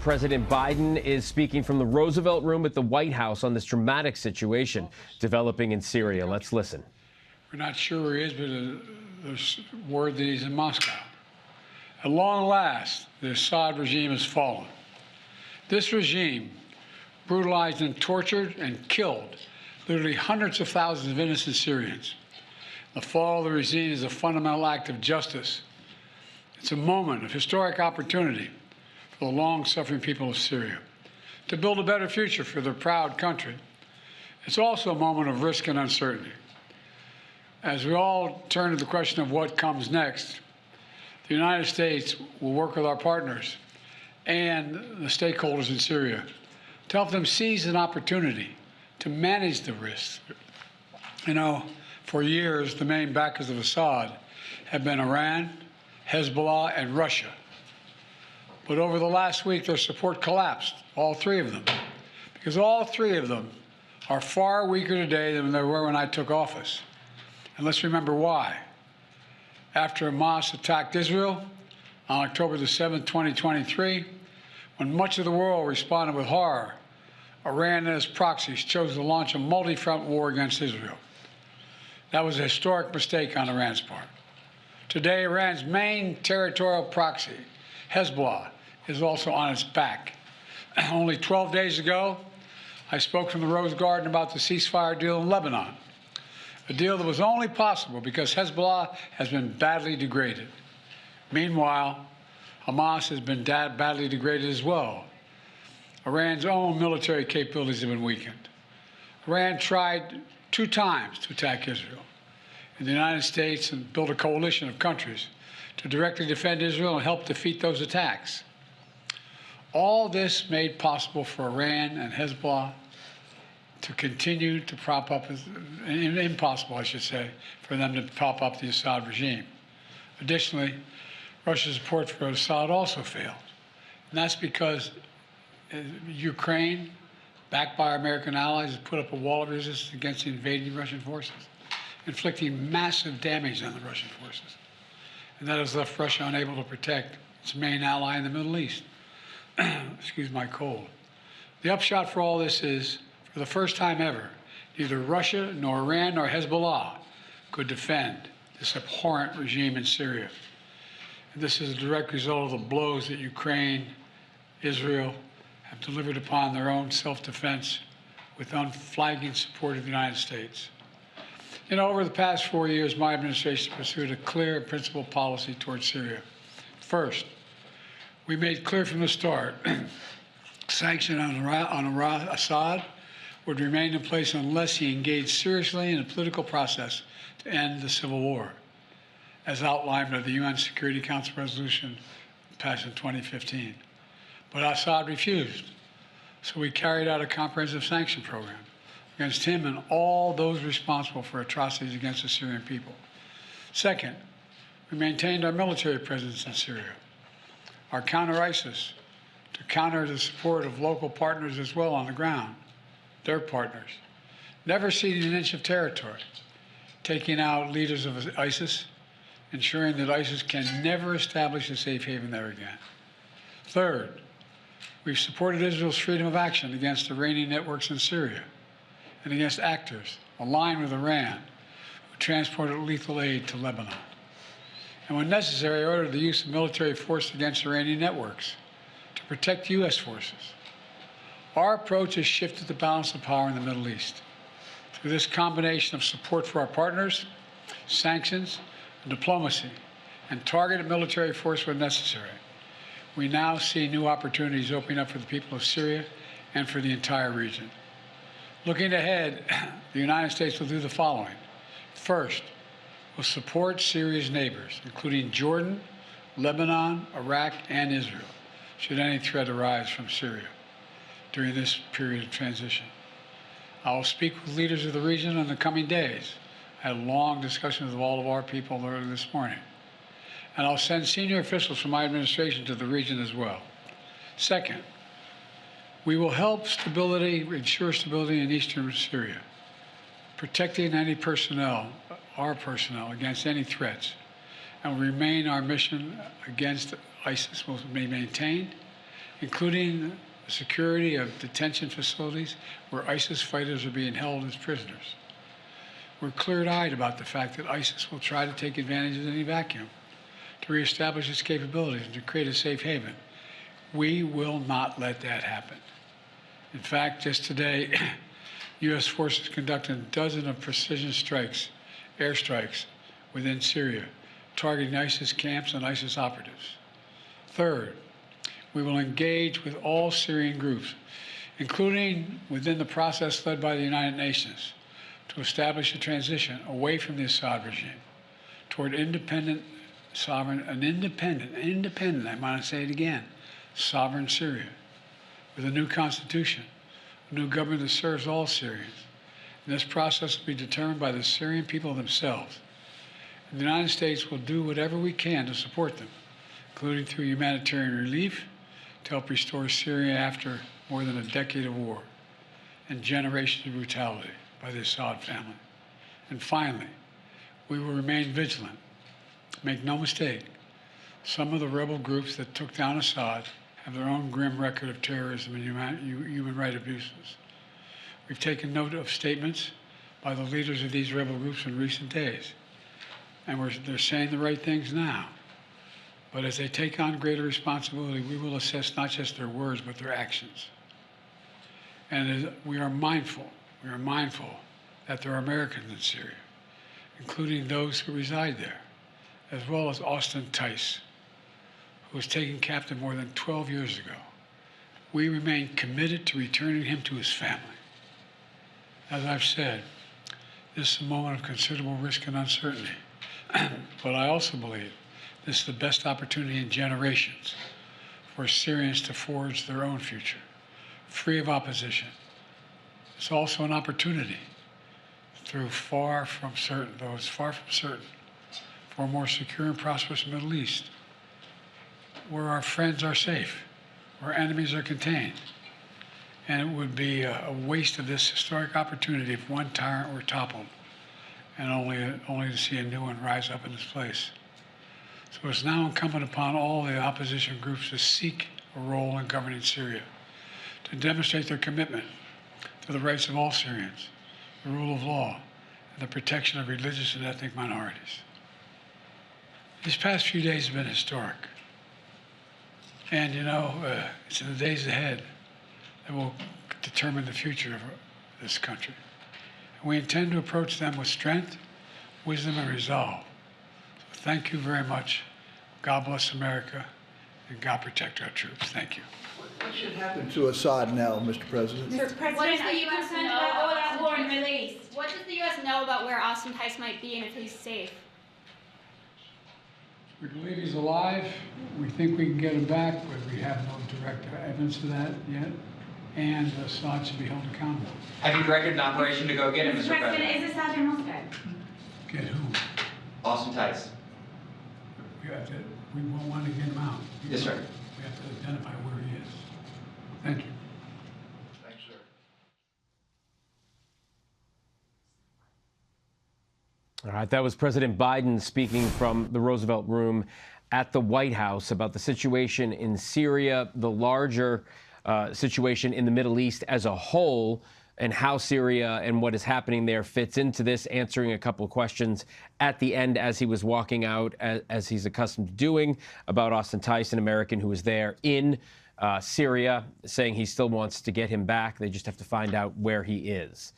President Biden is speaking from the Roosevelt Room at the White House on this dramatic situation developing in Syria. Let's listen. We're not sure where he is, but there's word that he's in Moscow. At long last, the Assad regime has fallen. This regime brutalized and tortured and killed literally hundreds of thousands of innocent Syrians. The fall of the regime is a fundamental act of justice. It's a moment of historic opportunity for the long-suffering people of Syria to build a better future for their proud country. It's also a moment of risk and uncertainty. As we all turn to the question of what comes next, the United States will work with our partners and the stakeholders in Syria to help them seize an opportunity to manage the risks. You know, for years, the main backers of Assad have been Iran, Hezbollah, and Russia. But over the last week, their support collapsed, all three of them, because all three of them are far weaker today than they were when I took office. And let's remember why. After Hamas attacked Israel on October the 7th, 2023, when much of the world responded with horror, Iran and its proxies chose to launch a multi-front war against Israel. That was a historic mistake on Iran's part. Today, Iran's main territorial proxy, Hezbollah, is also on its back. Only 12 days ago, I spoke from the Rose Garden about the ceasefire deal in Lebanon, a deal that was only possible because Hezbollah has been badly degraded. Meanwhile, Hamas has been badly degraded as well. Iran's own military capabilities have been weakened. Iran tried 2 times to attack Israel, and the United States and built a coalition of countries to directly defend Israel and help defeat those attacks. All this made possible for Iran and Hezbollah to continue to prop up, impossible, I should say, for them to prop up the Assad regime. Additionally, Russia's support for Assad also failed. And that's because Ukraine, backed by our American allies, has put up a wall of resistance against the invading Russian forces, inflicting massive damage on the Russian forces. And that has left Russia unable to protect its main ally in the Middle East. Excuse my cold. The upshot for all this is, for the first time ever, neither Russia nor Iran nor Hezbollah could defend this abhorrent regime in Syria. And this is a direct result of the blows that Ukraine, Israel, have delivered upon their own self-defense with unflagging support of the United States. You know, over the past 4 years, my administration pursued a clear and principled policy towards Syria. First, we made clear from the start sanctions on Assad would remain in place unless he engaged seriously in a political process to end the civil war, as outlined by the UN Security Council resolution passed in 2015. But Assad refused, so we carried out a comprehensive sanction program against him and all those responsible for atrocities against the Syrian people. Second, we maintained our military presence in Syria, our counter-ISIS, to counter the support of local partners as well on the ground, their partners, never ceding an inch of territory, taking out leaders of ISIS, ensuring that ISIS can never establish a safe haven there again. Third, we've supported Israel's freedom of action against Iranian networks in Syria and against actors aligned with Iran who transported lethal aid to Lebanon. And when necessary, ordered the use of military force against Iranian networks to protect U.S. forces. Our approach has shifted the balance of power in the Middle East. Through this combination of support for our partners, sanctions, diplomacy, and targeted military force when necessary, we now see new opportunities opening up for the people of Syria and for the entire region. Looking ahead, the United States will do the following. First, we'll support Syria's neighbors, including Jordan, Lebanon, Iraq, and Israel, should any threat arise from Syria during this period of transition. I will speak with leaders of the region in the coming days. I had long discussions with all of our people earlier this morning. And I'll send senior officials from my administration to the region as well. Second, we will help ensure stability in eastern Syria, protecting any personnel, our personnel, against any threats, and will remain our mission against ISIS will be maintained, including the security of detention facilities where ISIS fighters are being held as prisoners. We're clear-eyed about the fact that ISIS will try to take advantage of any vacuum to reestablish its capabilities and to create a safe haven. We will not let that happen. In fact, just today, U.S. forces conducted dozens of precision strikes, airstrikes, within Syria, targeting ISIS camps and ISIS operatives. Third, we will engage with all Syrian groups, including within the process led by the United Nations, to establish a transition away from the Assad regime toward independent, sovereign, independent, I want to say it again, sovereign Syria, with a new constitution, a new government that serves all Syrians. And this process will be determined by the Syrian people themselves. And the United States will do whatever we can to support them, including through humanitarian relief to help restore Syria after more than a decade of war and generations of brutality by the Assad family. And finally, we will remain vigilant. Make no mistake, some of the rebel groups that took down Assad have their own grim record of terrorism and human rights abuses. We've taken note of statements by the leaders of these rebel groups in recent days, and they're saying the right things now. But as they take on greater responsibility, we will assess not just their words, but their actions. And we are mindful that there are Americans in Syria, including those who reside there, as well as Austin Tice, who was taken captive more than 12 years ago. We remain committed to returning him to his family. As I've said, this is a moment of considerable risk and uncertainty, but I also believe this is the best opportunity in generations for Syrians to forge their own future, free of opposition. It's also an opportunity through far from certain, for a more secure and prosperous Middle East, where our friends are safe, where enemies are contained. And it would be a waste of this historic opportunity if one tyrant were toppled and only to see a new one rise up in its place. So it's now incumbent upon all the opposition groups to seek a role in governing Syria, to demonstrate their commitment to the rights of all Syrians, the rule of law, and the protection of religious and ethnic minorities. These past few days have been historic. And it's in the days ahead that will determine the future of this country. And we intend to approach them with strength, wisdom, and resolve. So thank you very much. God bless America, and God protect our troops. Thank you. What should happen to Assad now, Mr. President? Mr. President, What does are the you U.S. concerned know about about Austin Austin being Tice? released? What does the U.S. know about where Austin Tice might be and if he's safe? We believe he's alive. We think we can get him back, but we have no direct evidence of that yet. And Assad should be held accountable. Have you directed an operation to go get him, Mr. President? Is Assad in Moscow? Get who? Austin Tice. We won't want to get him out. Yes, sir. We have to identify where he is. Thank you. Thanks, sir. All right, that was President Biden speaking from the Roosevelt Room at the White House about the situation in Syria, the larger situation in the Middle East as a whole, and how Syria and what is happening there fits into this, answering a couple of questions at the end as he was walking out, as he's accustomed to doing, about Austin Tice, an American who was there in Syria, saying he still wants to get him back. They just have to find out where he is.